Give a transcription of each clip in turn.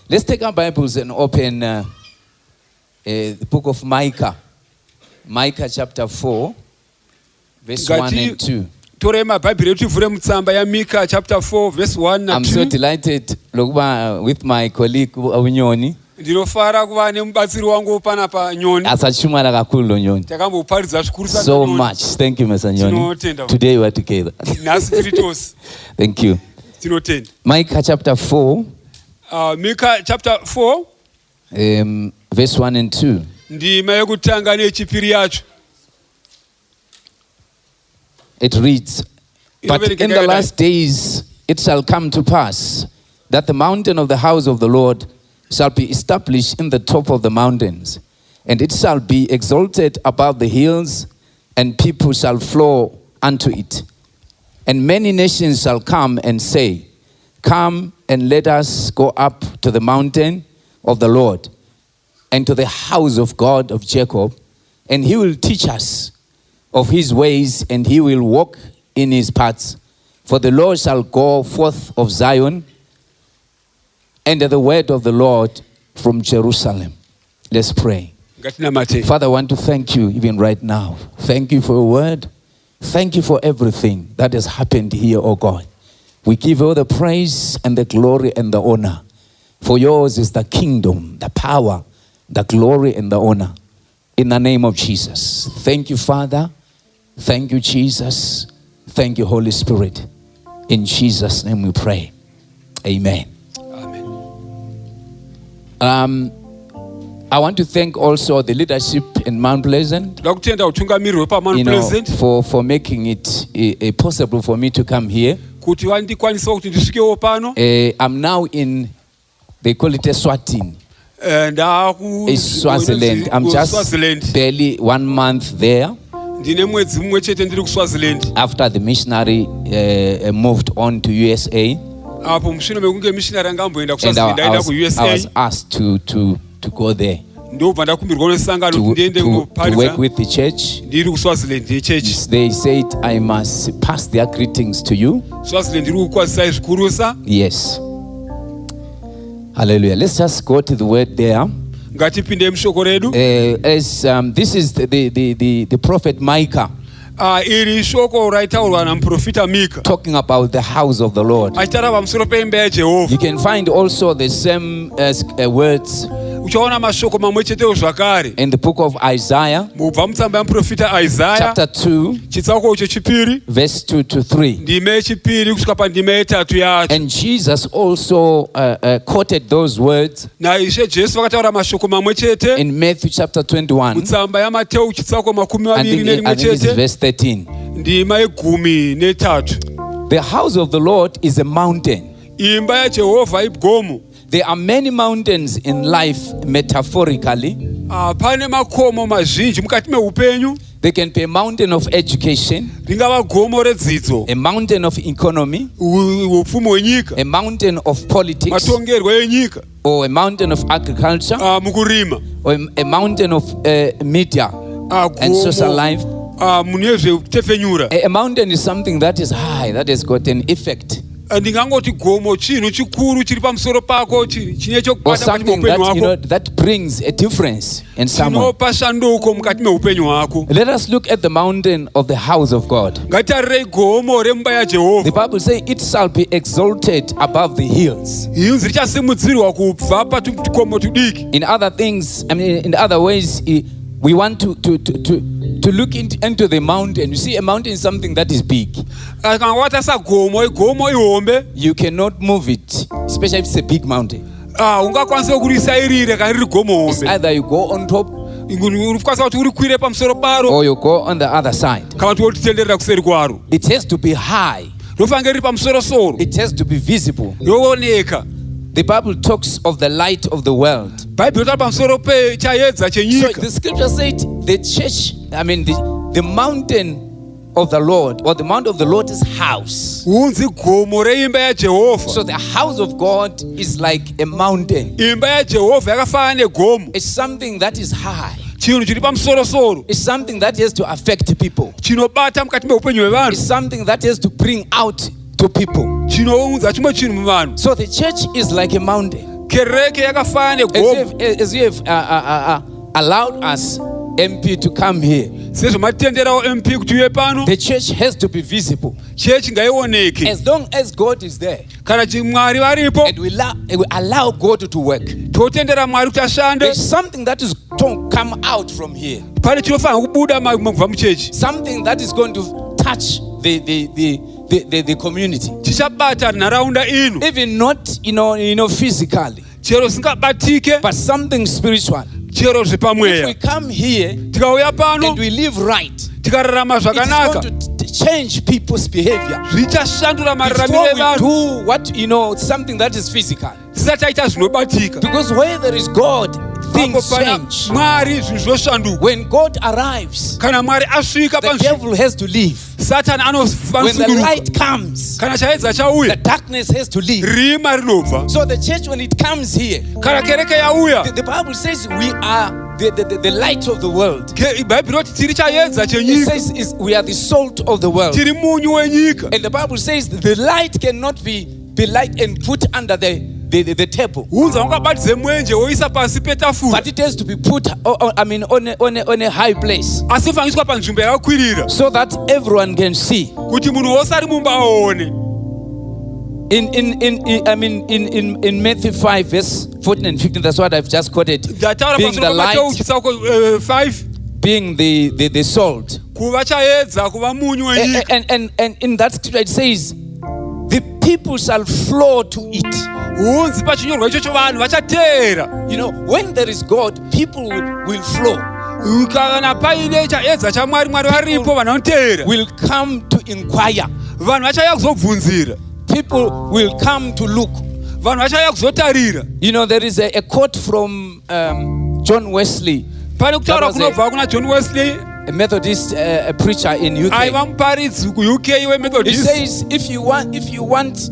Let's take our Bibles and open the book of Micah. Micah chapter 4, verse 1 and 2. Chapter 4, verse 1 and 2. I'm so delighted with my colleague Unyoni. So much. Thank you, Mr. Nyoni. Today we are together. Thank you. Micah chapter 4. Micah chapter 4. Verse 1 and 2. It reads, "But in the last days it shall come to pass that the mountain of the house of the Lord shall be established in the top of the mountains, and it shall be exalted above the hills, and people shall flow unto it. And many nations shall come and say, Come and let us go up to the mountain of the Lord, and to the house of God of Jacob, and he will teach us of his ways, and he will walk in his paths. For the Lord shall go forth of Zion, and the word of the Lord from Jerusalem." Let's pray. Father, I want to thank you even right now. Thank you for your word. Thank you for everything that has happened here, oh God. We give you all the praise and the glory and the honor. For yours is the kingdom, the power, the glory and the honor. In the name of Jesus. Thank you, Father. Thank you, Jesus. Thank you, Holy Spirit. In Jesus' name we pray. Amen. Amen. I want to thank also the leadership in Mount Pleasant, for making it possible for me to come here. I'm now in, they call it Eswatini. It's Swaziland. I'm just barely 1 month there. After the missionary moved on to USA, and I was asked to go there to work with the church. They said I must pass their greetings to you. Yes. Hallelujah. Let's just go to the word there. This is the prophet Micah, talking about the house of the Lord. You can find also the same words in the book of Isaiah, chapter 2, verse 2 to 3. And Jesus also quoted those words in Matthew chapter 21, and I think it's verse 13. The house of the Lord is a mountain. There are many mountains in life, metaphorically. They can be a mountain of education, a mountain of economy, a mountain of politics, or a mountain of agriculture, or a mountain of media and social life. A mountain is something that is high, that has got an effect. Or something that, that brings a difference in someone. Let us look at the mountain of the house of God. The Bible says it shall be exalted above the hills. In other things, I mean, in other ways, we want to look into the mountain. You see, a mountain is something that is big. You cannot move it, especially if it's a big mountain. It's either you go on top or you go on the other side. It has to be high. It has to be visible. The Bible talks of the light of the world. So the scripture said the church, I mean the mountain of the Lord, or the mount of the Lord is house. So the house of God is like a mountain. It's something that is high. It's something that has to affect people. It's something that has to bring out to people. So the church is like a mountain. kereke yakafana negomo. As you have allowed us MP to come here, sezvo matenderawo MP kuti uye pano, the church has to be visible. church ngaioneke. As long as God is there, Kana Mwari varipo, and we allow God to work, totendera Mwari kuti ashande. there's something that is going to come out from here. Pane chinofanira kubuda kubva muchechi. Something that is going to touch the community. Tichabata nharaunda ino. Even not, physically, Chero singabatike, but something spiritual. chero If we zvepamweya. come here Tikauya pano, and we live right, tikararama it zvakanaka, is going to change people's behavior. zvichashandura mararamiro Before we evanhu. do what, something that is physical. Tisati taita zvinobatika. Because where there is God, things Apo pana change. Mwari zvinhu zvinoshanduka. When God arrives, Kana Mwari asvika the panzvimbo, devil has to leave. Satani When the anofansuduruka. light comes, Kana chaedza the chauya, darkness has to leave. rima rinobva. So the church, when it comes here, Kana kereke yauya, the Bible says we are the light of the world. bhaibheri roti tiri chaedza It chenyika, says we are the salt of the world. tiri munyu wenyika. And the Bible says the light cannot be light and put under the table, Unza ungabatidze mwenje woisa pasi petafura, but it has to be put on a high place, asi ufangiswa panzvimbo yakakwirira so that everyone can see. kuti munhu wose ari mumba aone. In Matthew 5 verse 14 and 15, that's what I've just quoted. Ndataura Being the pamusoro pamateu light, chitsauko 5, being the salt. kuva chaedza, kuva munyu wenyika. And in that scripture it says, the people shall flow to it. Unzi pachinyorwa ichocho vanhu vachateera. When there is God, people will flow. Kana paine chaedza chamwari, Mwari varipo, vanhu vanoteera. Will come to inquire. Vanhu vachauya kuzobvunzira. People will come to look. Vanhu vachauya kuzotarira. There is a quote from John Wesley, Pane kutaura kunobva kuna John Wesley, a Methodist preacher in UK. aiva muparidzi kuUK He weMethodist. says, if you want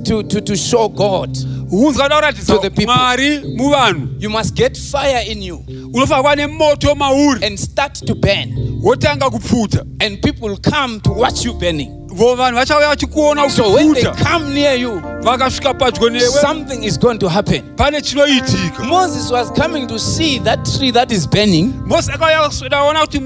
to show God, Unzi kada kuratidza To the people. Mwari muvanhu, you must get fire in you unofanira kuva nemoto mauri, and start to burn. wotanga kupfuta. And people will come to watch you burning. Vanhu vachauya vachikuona So when they ukipfuta. come near you, Vakasvika padyo newe, something is going to happen. pane chinoitika. Moses was coming to see that tree that is burning. Mose akauya kudaona kuti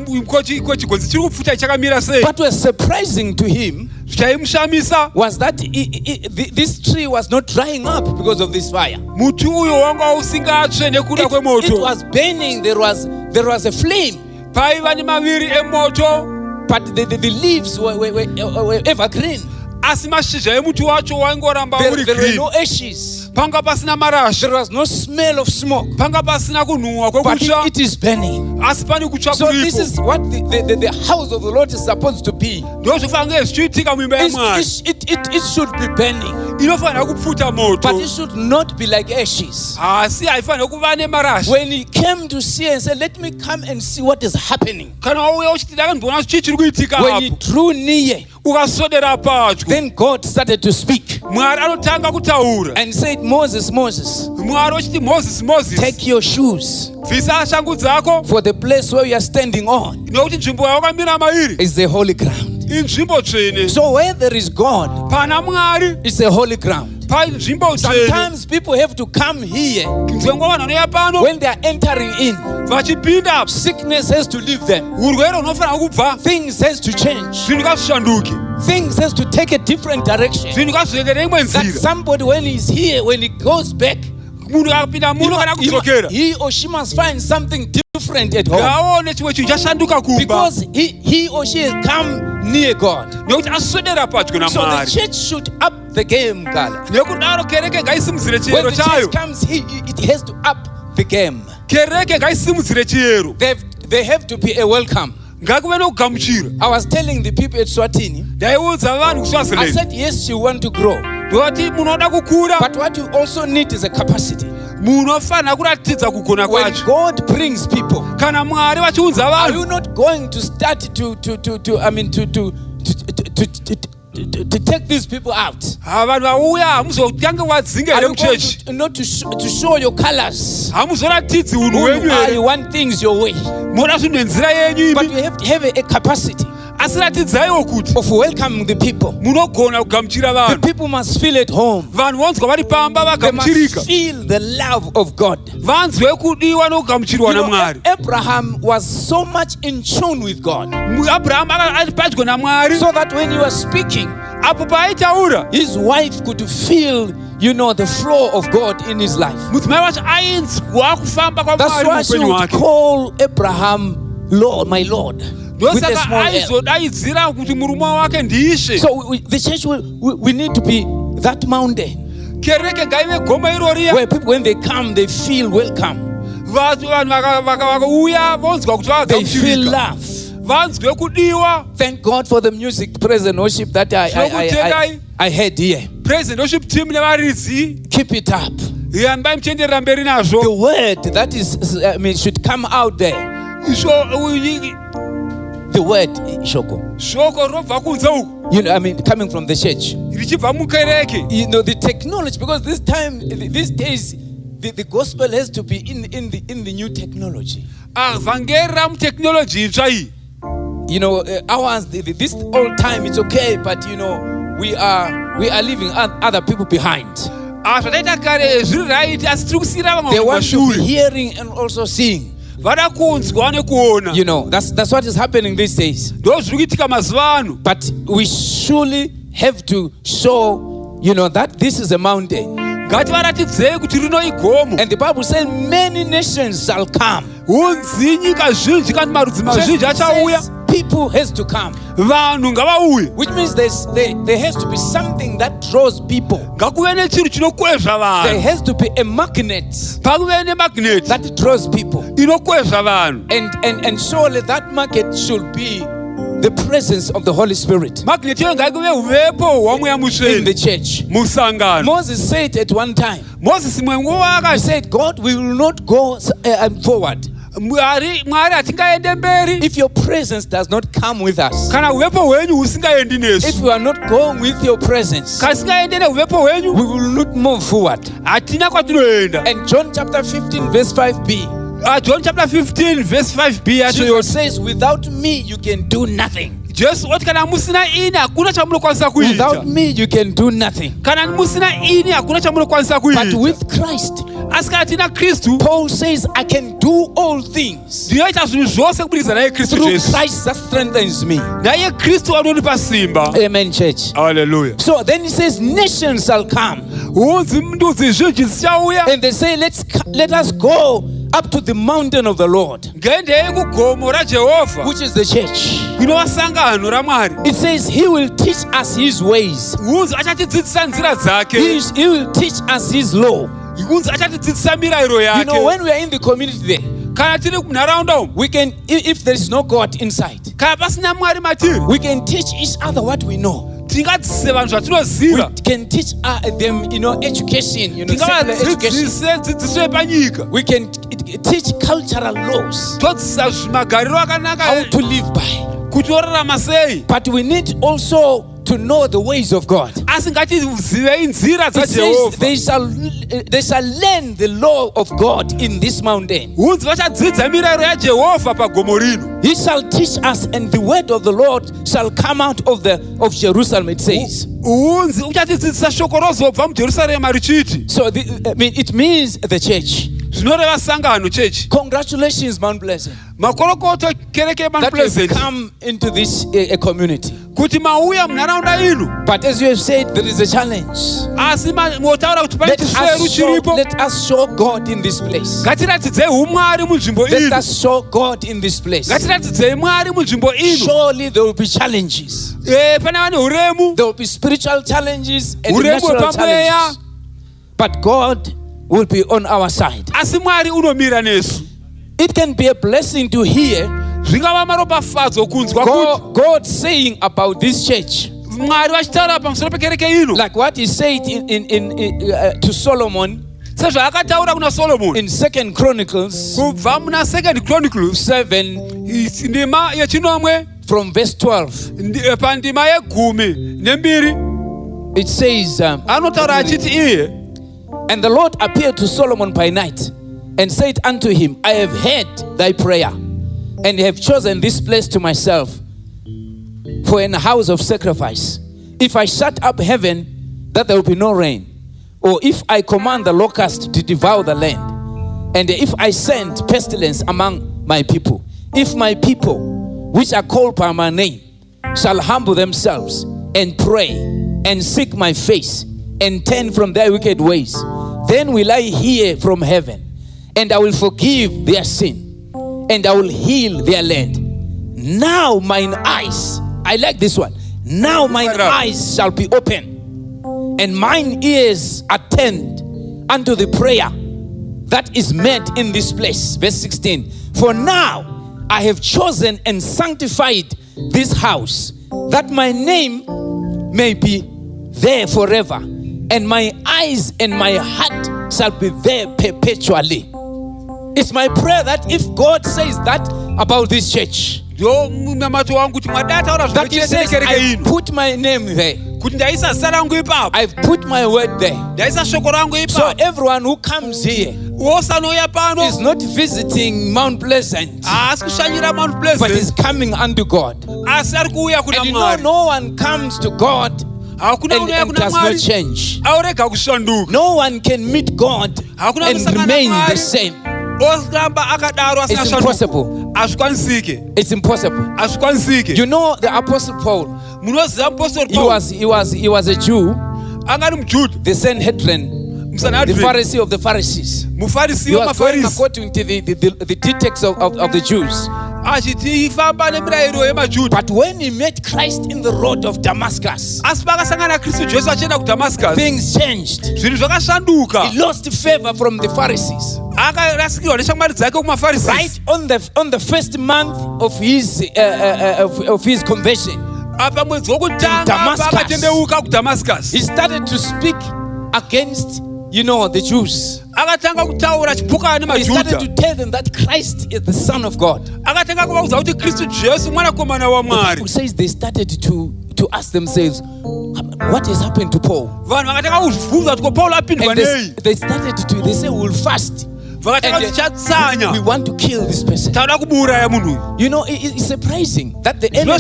chigwenzi chiri kupfuta chakamira sei. What was surprising to him Chaimushamisa, was that this tree was not drying up because of this fire. muti uyo wanga usingatsve nekuda It kwemoto. was burning. There was a flame, Paiva nemaviri emoto, but the leaves were evergreen. asi mashizha emuti wacho waingoramba uri There were green. no ashes. Panga pasina marasha, There was no smell of smoke. panga pasina kunhuhwa But kwekutsva, it is burning. asi pane kutsva So this kuripo. is what the house of the Lord is supposed to be. Ndozvofanira zvichiitika muimba yaMwari. It should be burning, Inofanira kupfuta moto, but it should not be like ashes. asi haifaniri kuva nemarasha. When he came to see and said, let me come and see what is happening. Kana wauya uchiti ndakandiona chii chiri kuitika When he apo, drew near, ukaswedera padyo, then God started to speak Mwari anotanga kutaura. and said, Moses, Mwari ochiti Moses, take your shoes, bvisa shangu dzako, for the place where you are standing on nekuti nzvimbo yawakamira mairi is the holy ground. inzvimbo tsvene. So where there is God, Pana Mwari it's a holy ground. panzvimbo tsvene. Sometimes people have to come here. Nzenguva vanhu vanoya pano When they are entering in, vachipinda, sickness has to leave them. urwere hunofanira kubva, Things has to change. zvinhu ngazvishanduke, Things has to take a different direction. zvinhu ngazvizoendere imwe That nzira. somebody, when he's here, when he goes back, Munhu akapinda muno kana kudzokera, he or she must find something different at home. ngaone chimwe chinhu chashanduka kumba, Because he or she has come near God. nekuti aswedera padyo So the naMwari. church should up the game, Gala. Nekudaro kereke ngaisimudzire When chiyero the chayo, church comes, it has to up the game. kereke ngaisimudzire chiyero, They have to be a welcome. ngakuve nokugamuchira. I was telling the people at Swatini, Ndaiudza vanhu I kuSwaziland, said, yes, you want to grow. ndoti munoda kukura, But what you also need is a capacity. munofanira kuratidza kugona When kwacho. God brings people, Kana Mwari vachiudza are vanhu, you not going to start to take these people out? vanhu vauya hamuzotange wadzinga Are here you going muchechi, not to show your colors? hamuzoratidzi unhu hwenyu You here, want things your way. munoda zvinhu nenzira yenyu But imi, you have to have a capacity. asiratidzaiwo kuti of welcoming the people. munogona kugamuchira The vanhu. people must feel at home. Vanhu vanzwa vari pamba They must vagamuchirika, feel the love of God. vanzwe kudiwa nokugamuchirwa naMwari. Abraham was so much in tune with God, Abrahamu ari padyo naMwari, so that when he was speaking, apo paaitaura his wife could feel, the flow of God in his life. mudzimai wacho ainzwa kufamba That's kwaMwari why she muupenyu would hwake. call Abraham Lord, my Lord, with a Ndosaka small L. aizodaidzira kuti murume wake ndiishe. So the church, we need to be that mountain Kereke ngaive gomo iroriya, where people, when they come, they feel welcome. vanhu vakauya vonzwa kuti They feel vagamuchirika, love. vanzwe kudiwa. Thank God for the music, praise and worship that I heard here. Praise and worship team nevaridzi, Keep it up. yambai muchienderera mberi nazvo. The word that should come out there. The word shoko. Shoko rinobva kunze uku, Coming from the church. richibva mukereke. The technology, because these days, the gospel has to be in the new technology. Vhangeri muteknoloji itsva iyi. Ours, this old time, it's okay, but we are leaving other people behind. Zvataita kare zviri right, asi tiri kusiyira vamwe They want to be kumashure. hearing and also seeing. Vada kunzwa nekuona. That's what is happening these days. Ndo zviri kuitika mazuva ano. But we surely have to show, that this is a mountain. Ngativaratidzei kuti rino igomo. And the Bible says many nations shall come. Unzi nyika zhinji kandi marudzi mazhinji achauya. People has to come. Vanhu ngavauye. Which means there has to be something that draws people. Ngakuve nechinhu chinokwezva There vanhu. has to be a magnet Pakuve nemagneti that draws people. inokwezva vanhu. And surely that magnet should be the presence of the Holy Spirit Magneti iyo ngaikuve uvepo hwamweya in the mutsvene church. musangano. Moses said at one time, Mozisi mwe nguva he akati, said, God, we will not go forward Mwari hatingaende mberi if your presence does not come with us. kana uvepo hwenyu husingaendi If nesu. we are not going with your presence, Kana tisingaende neuvepo hwenyu, we will not move forward. hatina kwatinoenda. And John chapter 15 verse 5b, John chapter 15 verse 5b yacho Jesus says, without me you can do nothing. Jesu oti kana musina ini hakuna chamunokwanisa Without kuita. me you can do nothing. Kana musina ini hakuna chamunokwanisa But kuita. with Christ, Asi kana tina Kristu, Paul says, I can do all things ndinoita zvinhu zvose kubudikidza naye Kristu through Jesu. Christ that strengthens me. Naye Kristu anonipa simba. Amen, church. Hallelujah. So then he says, nations shall come. Unzi ndudzi zhinji dzichauya. And they say, let us go up to the mountain of the Lord, Ngaendei kugomo raJehovha, which is the church. kunova sangano raMwari. It says he will teach us his ways. Unzi achatidzidzisa nzira dzake. He will teach us his law. Unzi achatidzidzisa mirayiro yake. When we are in the community there, Kana tiri munharaunda umu, we can, if there is no God inside, kana pasina Mwari matiri, we can teach each other what we know. tingadzise vanhu We zvatinoziva. can teach them, education, secular education. Tingavadzidzise dzidziso yepanyika. We can teach cultural laws, Todzidzisa magariro how akanaka to live by. kuti orarama sei. But we need also to know the ways of God. Asi ngatizivei nzira It says dzaJehovha. they shall learn the law of God in this mountain. Unzi vachadzidza mirayiro yaJehovha pagomo rino. He shall teach us, and the word of the Lord shall come out of Jerusalem, it says. Unzi uchatidzidzisa shoko rozobva muJerusarema richiti. So it means the church. Zvinoreva sangano chechi. Congratulations, Mount Pleasant, Makorokoto kereke Mount that you have Pleasant come into this community. kuti mauya munharaunda ino. But as you have said, there is a challenge. Asi motaura kuti pane chisveru chiripo. Let us show God in this place. Ngatiratidzei umwari munzvimbo Let ino. us show God in this place. Ngatiratidzei Mwari munzvimbo ino. Surely there will be challenges. Pane vane uremu. There will be spiritual challenges and Uremu natural hwepamweya. challenges. But God will be on our side. Asi Mwari unomira nesu. It can be a blessing to hear Zvingava maropafadzo kunzwa kuti God saying about this church, Mwari vachitaura pamusoro pekereke ino. like what he said to Solomon Sezvaakataura kuna Solomon in 2 Chronicles kubva muna 2 Chronicles 7 ndima yechinomwe from verse 12. pandima ye12. It says, Anotaura achiti iye, and the Lord appeared to Solomon by night and said unto him, I have heard thy prayer and have chosen this place to myself for an house of sacrifice. If I shut up heaven, that there will be no rain. Or if I command the locust to devour the land, and if I send pestilence among my people, if my people, which are called by my name, shall humble themselves and pray and seek my face and turn from their wicked ways, then will I hear from heaven, and I will forgive their sin, and I will heal their land. Now mine eyes, I like this one, now mine eyes shall be open, and mine ears attend unto the prayer that is made in this place. Verse 16. For now I have chosen and sanctified this house, that my name may be there forever, and my eyes and my heart shall be there perpetually. It's my prayer that if God says that about this church, that He says, I put my name there, I've put my word there. So everyone who comes here is not visiting Mount Pleasant, but is coming unto God. And you know, no one comes to God and does not change. No one can meet God and remain the same. It's impossible. It's impossible. You know the Apostle Paul, he was a Jew, the Sanhedrin, the Pharisee of the Pharisees. He was going according to the text of the Jews. But when he met Christ in the road of Damascus, things changed. He lost favor from the Pharisees. Right on the first month of his conversion in Damascus, he started to speak against the Jews. He started to tell them that Christ is the Son of God. The Bible says they started to ask themselves, what has happened to Paul? And they say, we'll fast. And we want to kill this person. It's surprising that the enemy,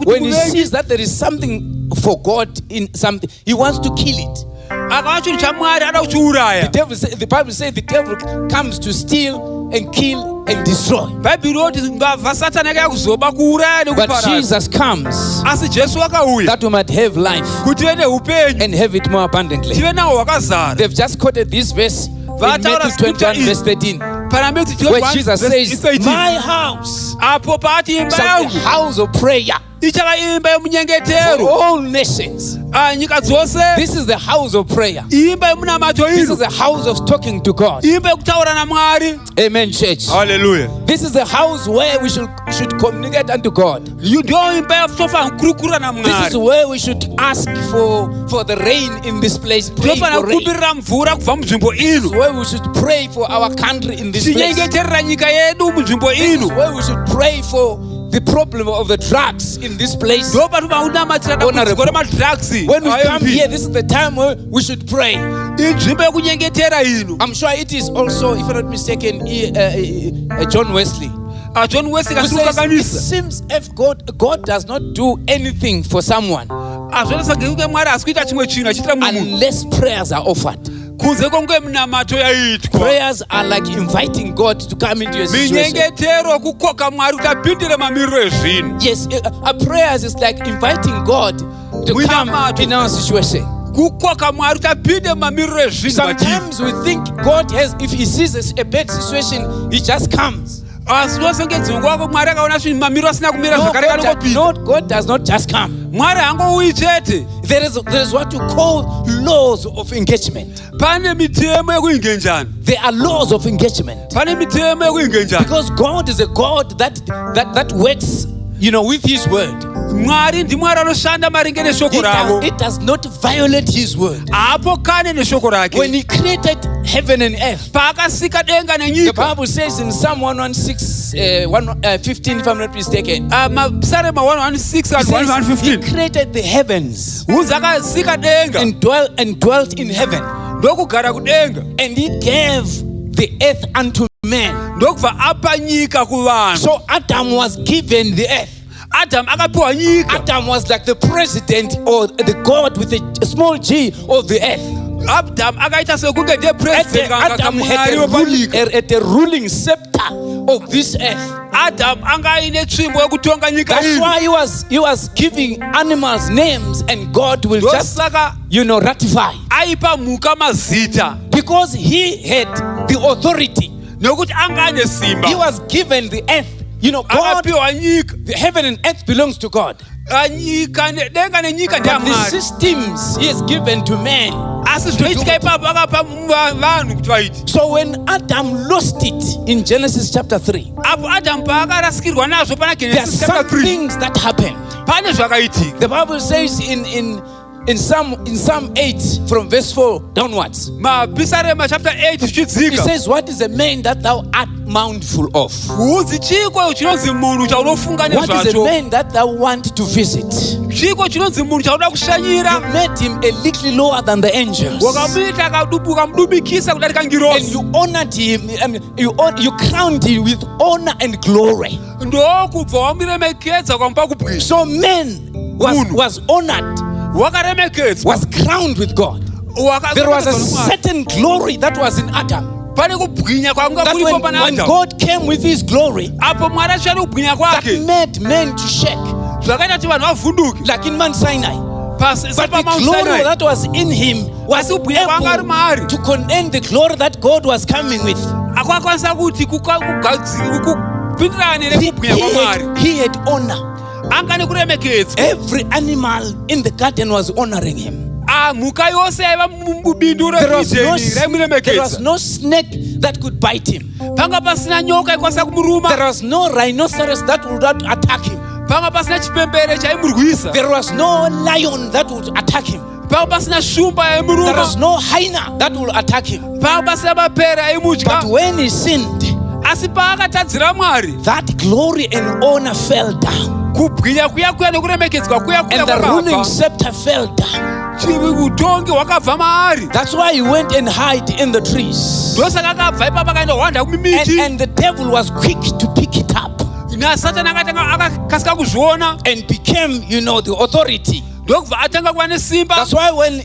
when he sees that there is something for God in something, he wants to kill it. The Bible says the devil comes to steal and kill and destroy. But Jesus comes that we might have life and have it more abundantly. They've just quoted this verse in Matthew 21 verse 13, where Jesus says, my house shall be a house of prayer for all nations. This is the house of prayer. This is the house of talking to God. Amen, church. Hallelujah. This is the house where we should communicate unto God. This is where we should ask for the rain in this place. Pray for rain. This is where we should pray for our country in this place. This is where we should pray for the problem of the drugs in this place. When we come here, this is the time where we should pray. I'm sure it is also, if I'm not mistaken, John Wesley. It seems if God does not do anything for someone unless prayers are offered. Prayers are like inviting God to come into your situation. Yes, prayers is like inviting God to come in our situation. Sometimes we think God has, if He sees a bad situation, He just comes. No, God does not just come. There is what you call laws of engagement. There are laws of engagement. Because God is a God that works, with His word. It does not violate His word. When He created heaven and earth, the Bible says in Psalm 116, 15, if I'm not mistaken, He created the heavens and dwelt in heaven, and He gave the earth unto man. So Adam was given the earth. Adam akapiwa nyika. Adam was like the president or the God with a small g of the earth. Adam akaita sekunge ndiye president Adam had a ruling scepter of this earth. Adam angaine tsvimbo yekutonga nyika iyi. That's why he was giving animals names and God will just ratify. Aipa mhuka mazita. Because he had the authority. Nokuti angane simba. He was given the earth. God, the heaven and earth belongs to God. But the systems he has given to man. So when Adam lost it in Genesis chapter 3, there are some things that happen. The Bible says in Psalm 8 from verse 4 downwards, it says, what is a man that thou art mindful of? What is a man that thou want to visit? You made him a little lower than the angels, and you honored him, you crowned him with honor and glory. So man was honored, was crowned with God. There was a certain glory that was in Adam. That when God came with his glory, that made men to shake, like in Mount Sinai. But the glory that was in him was able to contain the glory that God was coming with. He had honor. Every animal in the garden was honoring him. There was no snake that could bite him. There was no rhinoceros that would not attack him. There was no lion that would attack him. There was no hyena that would attack him. But when he sinned, that glory and honor fell down. And the ruling scepter fell down. That's why he went and hid in the trees. And the devil was quick to pick it up and became, the authority. That's why when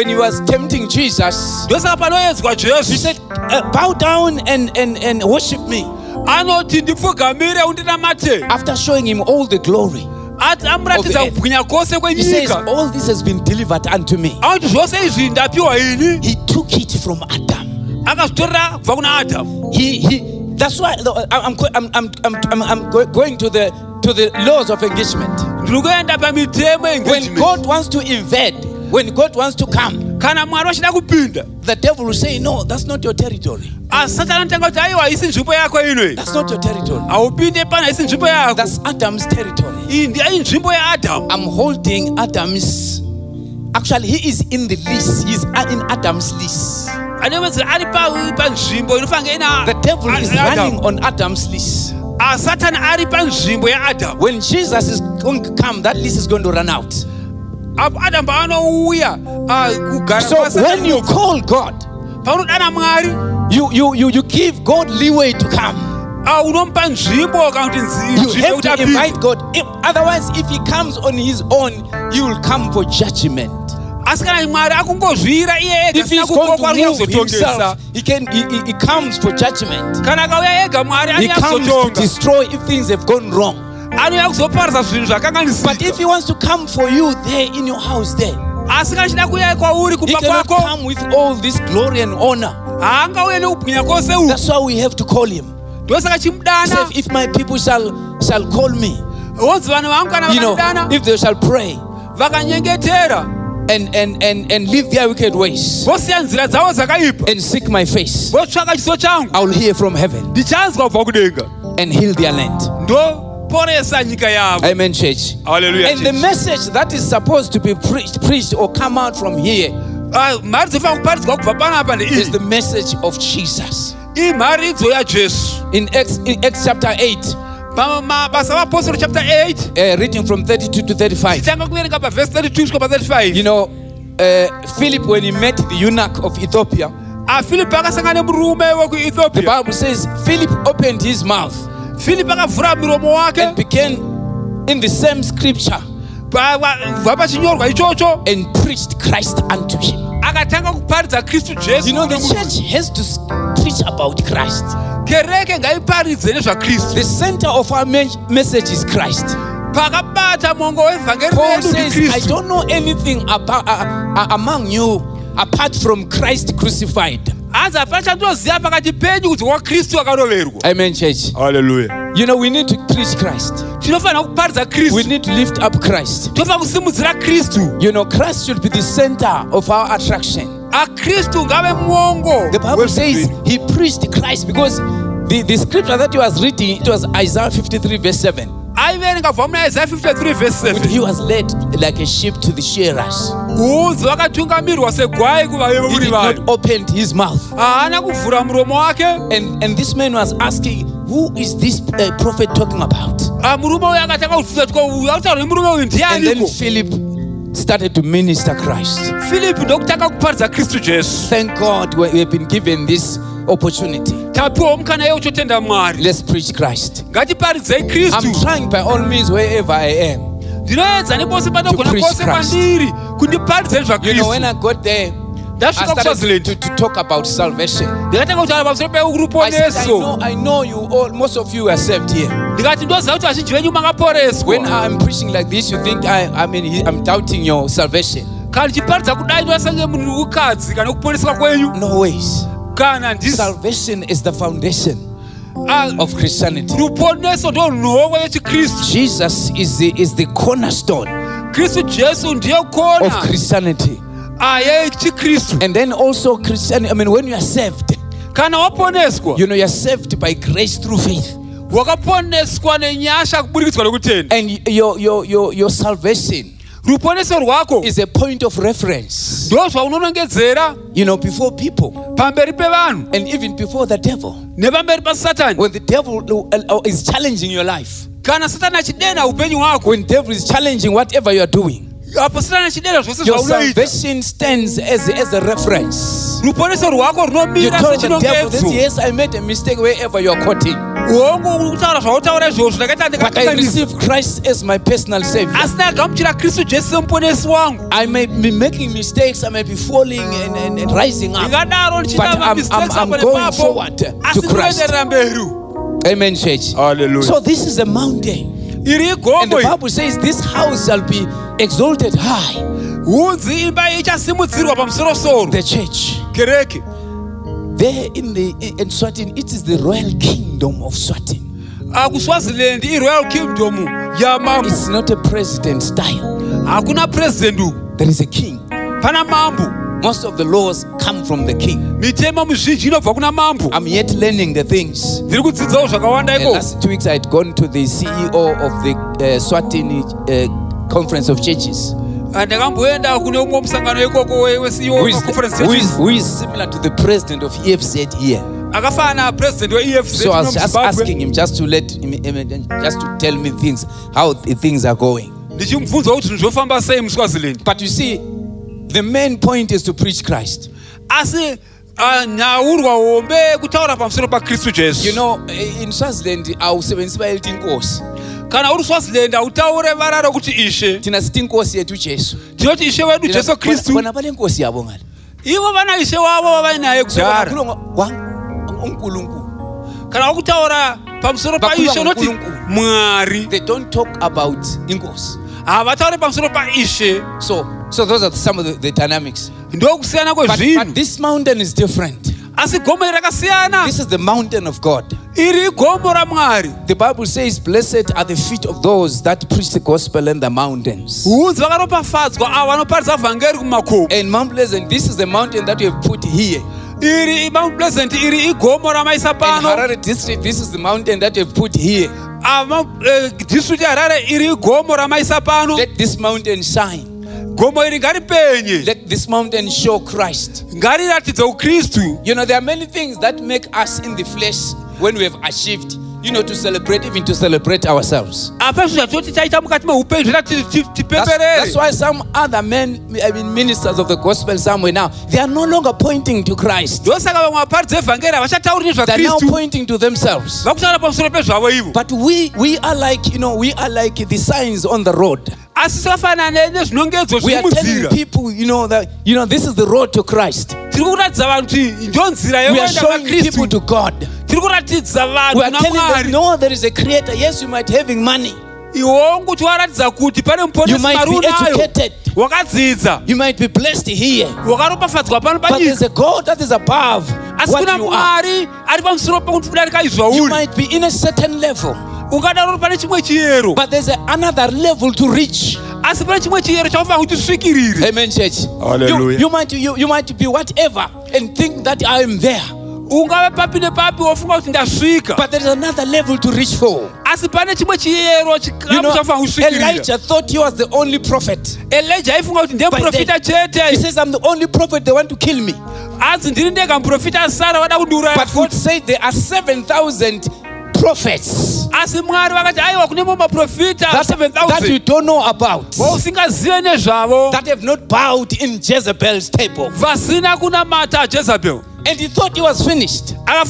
he was tempting Jesus, he said, bow down and worship me. After showing him all the glory, he says, all this has been delivered unto me. He took it from Adam. That's why I'm going to the laws of engagement. When God wants to invade, when God wants to come, the devil will say, no, that's not your territory. That's not your territory. That's Adam's territory. I'm holding Adam's. Actually, he is in the list. He's in Adam's list. The devil is running on Adam's list. When Jesus is going to come, that list is going to run out. So when you call God, you give God leeway to come. You have to invite God. Otherwise, if he comes on his own, he will come for judgment. If he's going to move himself, he comes for judgment. He comes to destroy if things have gone wrong. But if he wants to come for you there in your house there, he cannot come with all this glory and honor. That's why we have to call him. Say, if my people shall call me, if they shall pray and leave their wicked ways and seek my face, I will hear from heaven and heal their land. Amen, church. Hallelujah. And the message that is supposed to be preached or come out from here is the message of Jesus. In Acts chapter 8, reading from 32 to 35. Philip, when he met the eunuch of Ethiopia, the Bible says Philip opened his mouth and began in the same scripture bva pachinyorwa ichocho and preached Christ unto him. akatanga kuparidza Kristu Jesu. You know, the church has to preach about Christ. Kereke ngaiparidze nezvaKristu. The center of our message is Christ. Pakabata mongo wevhangeri Paul redu says, I ndiKristu. don't know anything about, among you apart from Christ crucified. Hanzi hapana chandinoziva pakati penyu kuti waKristu akaroverwa. Amen, church. Hallelujah. You know, we need to preach Christ. Tinofanira kuparidza We Kristu. need to lift up Christ. Tinofanira kusimudzira Kristu. You know, Christ should be the center of our attraction. AKristu ngave mwongo. The Bible says he preached Christ because the scripture that he was reading, it was Isaiah 53 verse 7. aiverenga kubva muna Isaiah 53 verse When 7. he was led like a sheep to the shearers. Udzi vakatungamirirwa segwai kuvavevo He muri did vanhu. not open his mouth. Haana kuvhura muromo wake. And this man was asking, who is this prophet talking about? Murume uyu akatanga kubvunza kuti uyu akutaura nemurume uyu And then ndianiko. Philip started to minister Christ. Filipi ndokutanga kuparidza Kristu Jesu. Thank God we have been given this opportunity. Tapiwa mukana yekuchotenda Mwari. Let's preach Christ. Ngatiparidzei I'm Kristu. trying by all means wherever I am. Ndinoedza nepose panogona preach pose Christ. pandiri kundiparidzei You know, when zvaKristu. I got there, I Ndasvika started kuSwaziland. to talk about salvation. Ndikatanga kutaura pamusoro I said, peruponeso. I know you all, most of you are saved here. Ndikati ndoziva kuti vazhinji venyu When makaporeswa. I'm preaching like this, you think I'm doubting your salvation. Kana ndichiparidza kudai ndosenge munhu wekadzi kana kuponeswa kwenyu. No ways. Kana ndisi. Salvation is the foundation of Christianity. Ruponeso ndo nhova yechiKristu. Jesus is the cornerstone Kristu Jesu ndiye of kona Christianity. yechiKristu. And then also Christianity, I mean, when you are saved, Kana waponeswa, you know, you're saved by grace through faith. wakaponeswa nenyasha kubudikitswa nekutenda. And your salvation Ruponeso rwako is a point of reference, ndo zvaunonongedzera you know, before people pamberi pevanhu and even before the devil. nepamberi paSatani. When the devil is challenging your life, Kana Satani achidena upenyu hwako, when devil is challenging whatever you are doing, apo Satani achidena zvose your zvaunoita, salvation stands as a reference. ruponeso rwako You runomira told the devil that, sechinongedzo. yes, I made a mistake wherever you are quoting, Hongu kutaura zvautaura izvozvo ndakaita but I ndikakanganisa. receive Christ as my personal savior. Asi ndagamuchira Kristu Jesu semuponesi wangu. I may be making mistakes, I may be falling and rising up, Ndingadaro but ndichita mistakes I'm apo going nepapo. forward Asi to Christ. ndinoenderera mberi. Amen, church. Hallelujah. So this is a mountain, Iri and igombo the iyi. Bible says this house shall be exalted high. Hunzi imba ichasimudzirwa pamusoro-soro. The church Kereke. there in Swatini, it is the royal kingdom of Swatini. KuSwaziland iRoyal Kingdom yamambo. It's not a president style. Hakuna president uku. There is a king. Pana mambo. Most of the laws come from the king. Mitemo mizhinji inobva kuna mambo. I'm yet learning the things. Ndiri kudzidzawo zvakawanda iko. Last 2 weeks I had gone to the CEO of the Swatini Conference of Churches, Ndakamboenda kune umwe musangano ikoko weCEO Conference Churches. who is similar to the president of EFZ here. Akafanana president weEFZ So I was just muZimbabwe. asking him just to just to tell me things, how the things are going. Ndichimubvunza kuti zvinhu zvofamba sei muSwaziland. But you see, the main point is to preach Christ. Asi nyaurwa hombe kutaura pamusoro paKristu Jesu. You know, in Swaziland, awusebenzisa elithi inkosi. Kana uri Swaziland autaure vara rokuti Ishe. Thina sithi inkosi yethu Jesu. Tinoti Ishe wedu Jesu Kristu. Bona vale inkosi yabo ngale. Ivo vana Ishe wavo vavainaye kudhara. uNkulunkulu. Kana wakutaura pamusoro paIshe unoti Mwari. They don't talk about inkosi. Havatauri pamusoro paIshe. So those are some of the dynamics. Ndokusiyana But kwezvinhu. this mountain is different. Asi gomo iri rakasiyana. This is the mountain of God. Iri gomo raMwari. The Bible says, blessed are the feet of those that preach the gospel in the mountains. Hudzi vakaropafadzwa avo vanoparidza vhangeri kumakomo. And Mount Pleasant, this is the mountain that we have put here. Iri Mount Pleasant iri igomo ramaisa In pano. Harare district, this is the mountain that we have put here. District yaHarare iri igomo ramaisa pano. Let this mountain shine. Gomo iri ngaripenye. Let this mountain show Christ. Ngariratidze uKristu. You know, there are many things that make us in the flesh when we have achieved to celebrate, even to celebrate ourselves. That's why some other ministers of the gospel somewhere now, they are no longer pointing to Christ. They are now pointing to themselves. But we are like, the signs on the road. We are telling people, that this is the road to Christ. We are showing people to God. We are telling them, no, there is a creator. Yes, you might having money. You might be educated. You might be blessed here. But there's a God that is above what you are. You might be in a certain level. But there's another level to reach. Amen, church. Hallelujah. You might be whatever and think that I am there. But there's another level to reach for. Elijah thought he was the only prophet. He says, I'm the only prophet, they want to kill me. But God said there are 7,000 prophets that you don't know about, that have not bowed in Jezebel's table. And he thought he was finished. There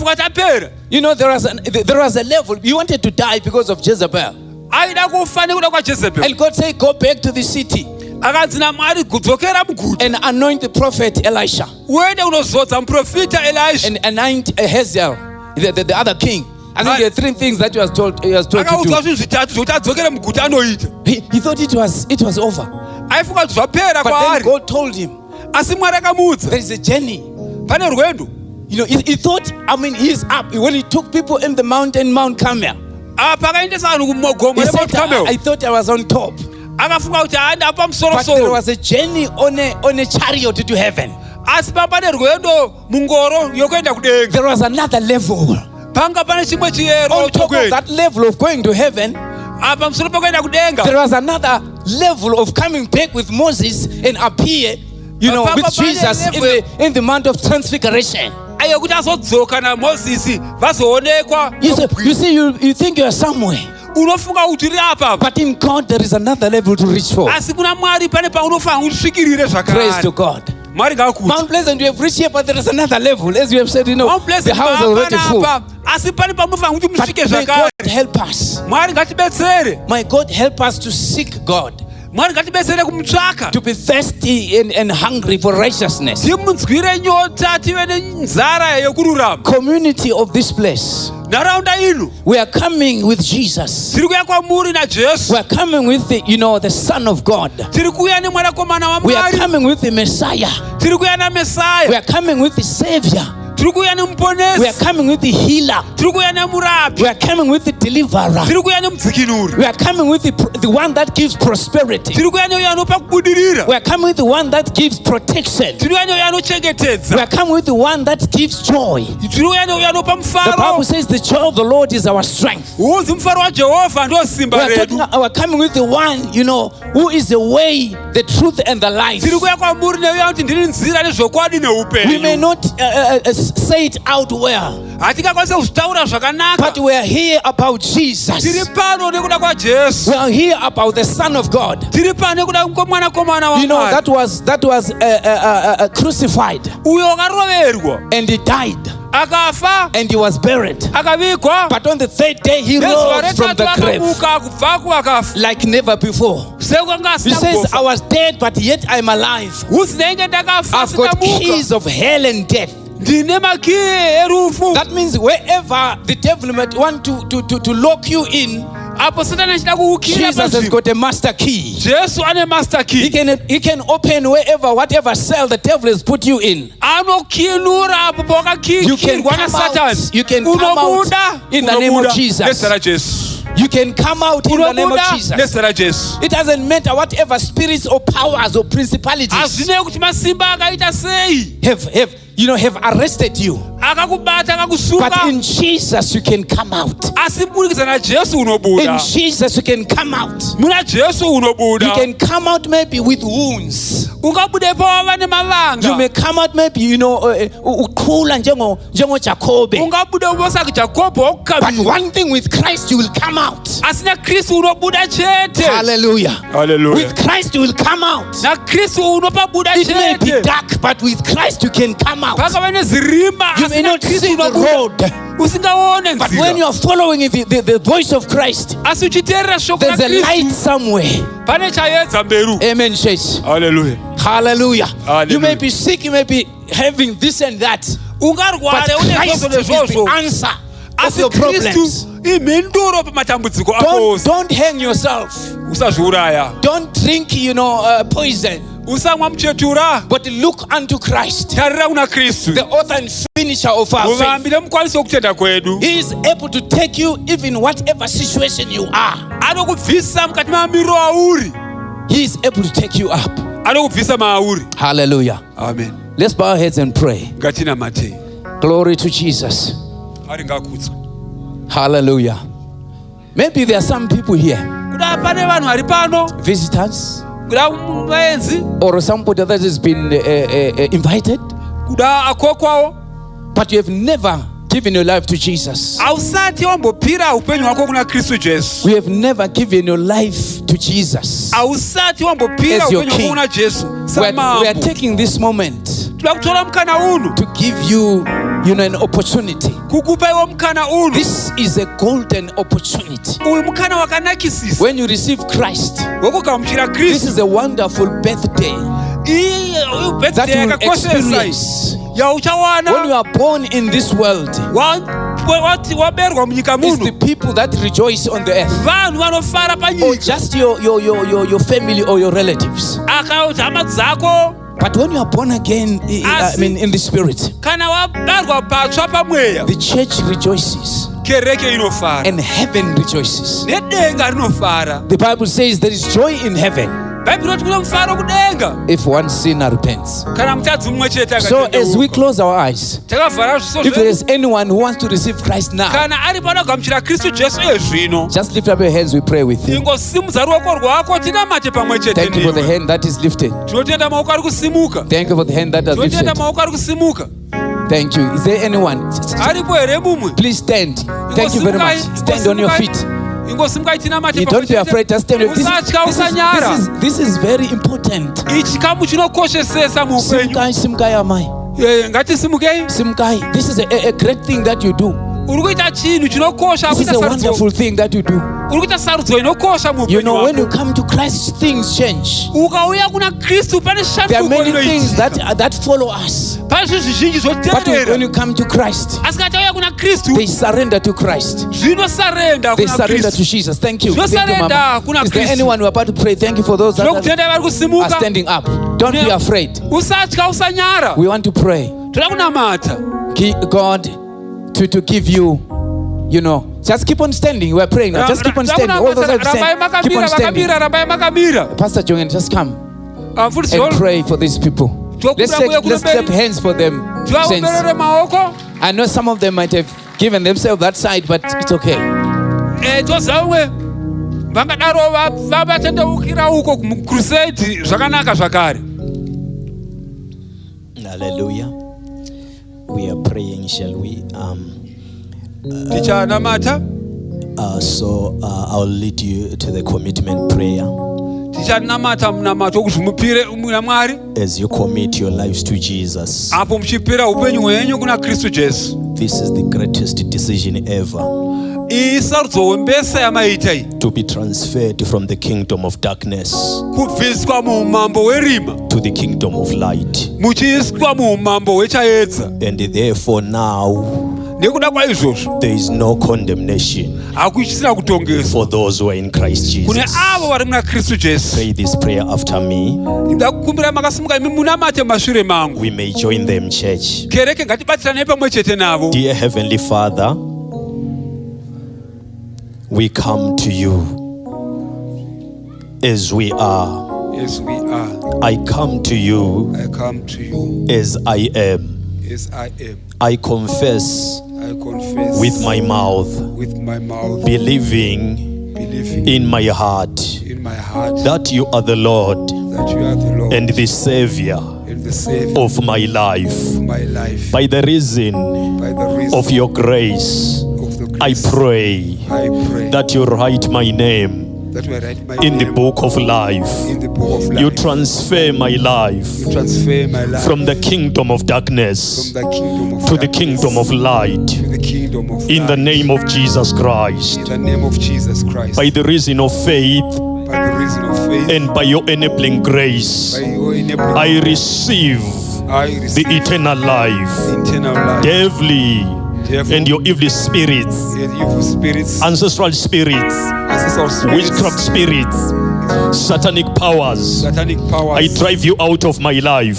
was a level. He wanted to die because of Jezebel. And God said, go back to the city and anoint the prophet Elisha. And anoint Hazael, the other king. I think there are 3 things that he was told to do. He thought it was over. But then God told him, there is a journey. He thought, he's up. When he took people in the mountain, Mount Carmel, he said, I thought I was on top. But there was a journey on a chariot to heaven. There was another level. On top of that level of going to heaven, there was another level of coming back with Moses and appear, with Jesus in the Mount of Transfiguration. You see, you think you are somewhere. But in God, there is another level to reach for. Praise to God. Mount Pleasant, we have reached here, but there is another level. As you have said, the house is already full. But may God help us. May God help us to seek God. To be thirsty and hungry for righteousness. Community of this place. We are coming with Jesus. We are coming with the Son of God. We are coming with the Messiah. We are coming with the Savior. We are coming with the healer. We are coming with the deliverer. We are coming with the one that gives prosperity. We are coming with the one that gives protection. We are coming with the one that gives joy. The Bible says the joy of the Lord is our strength. We are coming with the one, who is the way, the truth, and the life. We may not say it out well, but we are here about Jesus. We are here about the Son of God. That was crucified, and he died, and he was buried. But on the 3rd day he rose from the grave like never before. He says, I was dead, but yet I'm alive. I've got keys of hell and death. That means wherever the devil might want to lock you in, Jesus has got a master key. He can open whatever cell the devil has put you in. You can come out in the name of Jesus. You can come out in the name of Jesus. It doesn't matter whatever spirits or powers or principalities have arrested you. But in Jesus you can come out. In Jesus you can come out. You can come out maybe with wounds. You may come out maybe, ukhula njengo Jacob. But one thing with Christ you will come out. Hallelujah. Hallelujah. With Christ you will come out. It may be dark, but with Christ you can come out. You may not see the road, but when you are following the voice of Christ, there's a light somewhere. Amen, church. Hallelujah. Hallelujah. You may be sick, you may be having this and that, but Christ is the answer of your problems. Don't hang yourself. Don't drink, poison. But look unto Christ, the author and finisher of our faith. He is able to take you even whatever situation you are. He is able to take you up. Hallelujah. Amen. Let's bow our heads and pray. Glory to Jesus. Hallelujah. Maybe there are some people here, visitors, or somebody that has been invited, but you have never given your life to Jesus. We have never given your life to Jesus as your King. We are taking this moment to give you, an opportunity. This is a golden opportunity. When you receive Christ, this is a wonderful birthday that you will experience. When you are born in this world, it's the people that rejoice on the earth, or just your family or your relatives. But when you are born again, in the spirit, the church rejoices and heaven rejoices. The Bible says there is joy in heaven if one sinner repents. So as we close our eyes, if there is anyone who wants to receive Christ now, just lift up your hands, we pray with you. Thank you for the hand that is lifted. Thank you for the hand that is lifted. Thank you. Is there anyone? Please stand. Thank you very much. Stand on your feet. You don't be afraid, just stand. This is very important. Simkai, this is a great thing that you do. This is a wonderful thing that you do. When you come to Christ, things change. There are many things that follow us. But when you come to Christ, they surrender to Christ. They surrender to Jesus. Thank you. Thank you, Mama. Is there anyone who are about to pray? Thank you for those that are standing up. Don't be afraid. We want to pray. God to give you, just keep on standing. We're praying now. Just keep on standing. All those that stand, keep on standing. Pastor Jongen, just come and pray for these people. Let's clap hands for them. Saints. I know some of them might have given themselves that side, but it's okay. Hallelujah. We are praying, shall we? So I'll lead you to the commitment prayer. As you commit your lives to Jesus, this is the greatest decision ever. To be transferred from the kingdom of darkness to the kingdom of light. And therefore now there is no condemnation for those who are in Christ Jesus. Pray this prayer after me. We may join them, church. Dear Heavenly Father, we come to you as we are. I come to you as I am. I confess with my mouth, believing in my heart that you are the Lord and the Savior of my life. By the reason of your grace, I pray that you write my name in the book of life. You transfer my life from the kingdom of darkness to the kingdom of light. In the name of Jesus Christ. By the reason of faith and by your enabling grace, I receive the eternal life. Devilly and your evil spirits, ancestral spirits, witchcraft spirits, satanic powers, I drive you out of my life.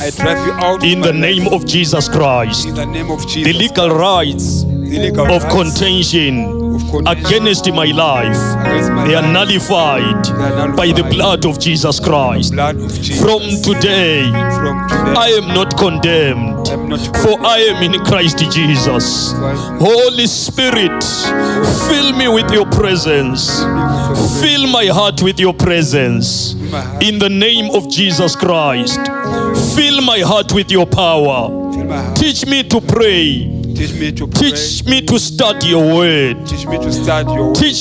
In the name of Jesus Christ. The legal rights of contention against my life, they are nullified by the blood of Jesus Christ. From today, I am not condemned, for I am in Christ Jesus. Holy Spirit, fill me with your presence. Fill my heart with your presence. In the name of Jesus Christ. Fill my heart with your power. Teach me to pray. Teach me to study your word. Teach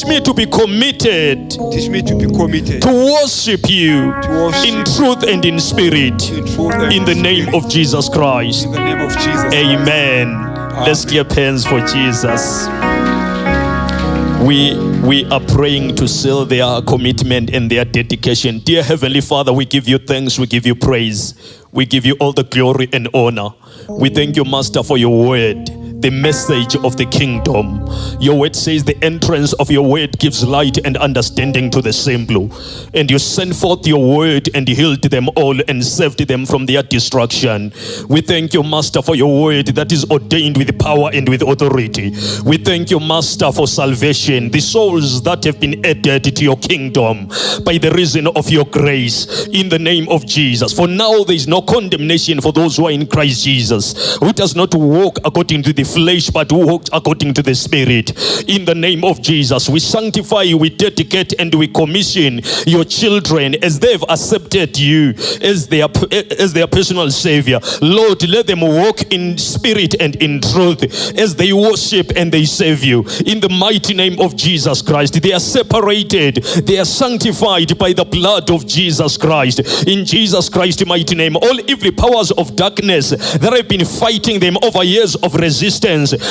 me to be committed to worship you in truth and in spirit. In the name of Jesus Christ. Amen. Let's clap hands for Jesus. We are praying to seal their commitment and their dedication. Dear Heavenly Father, we give you thanks, we give you praise. We give you all the glory and honor. We thank you, Master, for your word, the message of the kingdom. Your word says the entrance of your word gives light and understanding to the simple. And you sent forth your word and healed them all and saved them from their destruction. We thank you, Master, for your word that is ordained with power and with authority. We thank you, Master, for salvation, the souls that have been added to your kingdom by the reason of your grace, in the name of Jesus. For now there is no condemnation for those who are in Christ Jesus, who does not walk according to the flesh, but who walks according to the Spirit. In the name of Jesus, we sanctify, we dedicate, and we commission your children as they have accepted you as their personal Savior. Lord, let them walk in spirit and in truth as they worship and they serve you. In the mighty name of Jesus Christ, they are separated, they are sanctified by the blood of Jesus Christ. In Jesus Christ's mighty name, all evil powers of darkness that have been fighting them over years of resistance,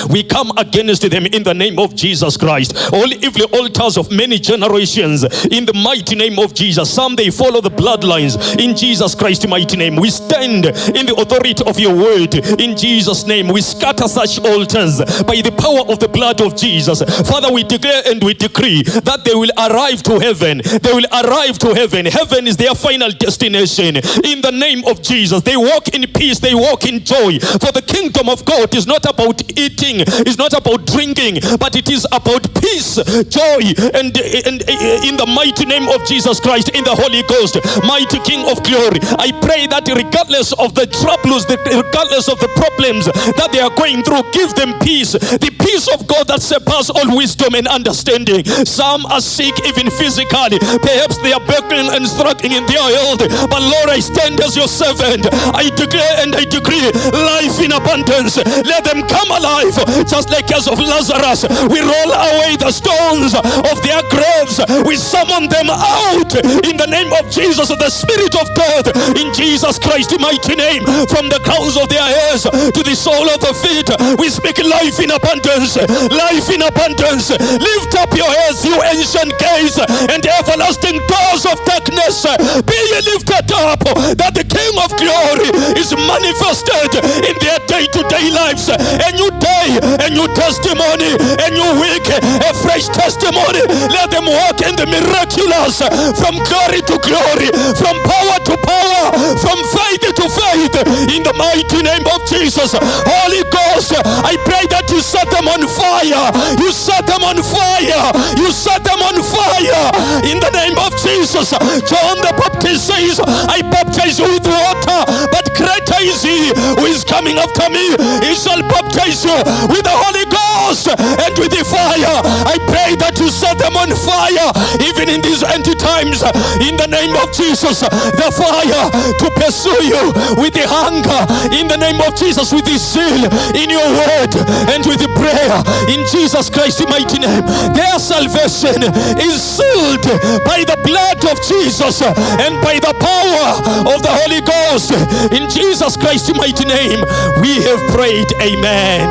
we come against them in the name of Jesus Christ. All evil altars of many generations, in the mighty name of Jesus. Some they follow the bloodlines. In Jesus Christ's mighty name, we stand in the authority of your word. In Jesus' name, we scatter such altars by the power of the blood of Jesus. Father, we declare and we decree that they will arrive to heaven. They will arrive to heaven. Heaven is their final destination. In the name of Jesus, they walk in peace, they walk in joy. For the kingdom of God is not about eating, it's not about drinking, but it is about peace, joy, and in the mighty name of Jesus Christ, in the Holy Ghost, mighty King of glory, I pray that regardless of the troubles, regardless of the problems that they are going through, give them peace, the peace of God that surpasses all wisdom and understanding. Some are sick even physically, perhaps they are battling and struggling in their health, but Lord, I stand as your servant. I declare and I decree life in abundance. Let them come alive, just like as of Lazarus. We roll away the stones of their graves, we summon them out in the name of Jesus, the spirit of death, in Jesus Christ's mighty name. From the crowns of their hairs to the sole of the feet, we speak life in abundance, life in abundance. Lift up your heads, you ancient gates, and everlasting doors of darkness, be ye lifted up, that the King of glory is manifested in their day-to-day lives. A new day, a new testimony, a new week, a fresh testimony. Let them walk in the miraculous, from glory to glory, from power to power, from faith to faith, in the mighty name of Jesus. Holy Ghost, I pray that you set them on fire, you set them on on fire. You set them on fire in the name of Jesus. John the Baptist says, I baptize you with water, but greater is he who is coming after me. He shall baptize you with the Holy Ghost and with the fire. I pray that you set them on fire even in these end times in the name of Jesus. The fire to pursue you with the hunger in the name of Jesus, with the zeal in your word and with the prayer in Jesus Christ's mighty name. Their salvation is sealed by the blood of Jesus and by the power of the Holy Ghost. In Jesus Christ's mighty name we have prayed. Amen.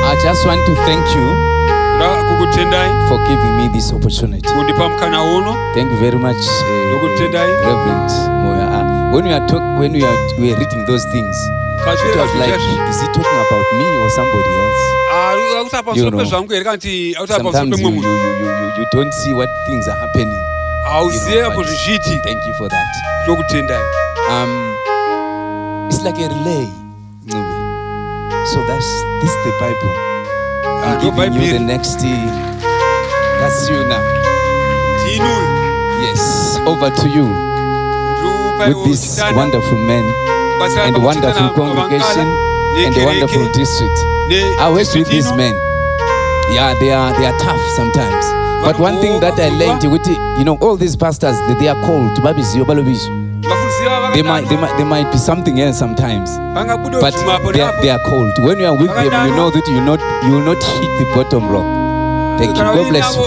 I just want to thank you for giving me this opportunity. Thank you very much, Reverend Moya. When we were reading those things, it was like, is he talking about me or somebody else? You know, sometimes you don't see what things are happening. Thank you for that. It's like a relay. So this is the Bible. I'm giving you the next. That's you now. Yes, over to you. With this wonderful man and wonderful congregation and a wonderful district. I work with these men. Yeah, they are tough sometimes. But one thing that I learned, you know, all these pastors, they are called. They might be something else sometimes, but they are called. When you are with them, you know that you will not hit the bottom rock. Thank you. God bless you.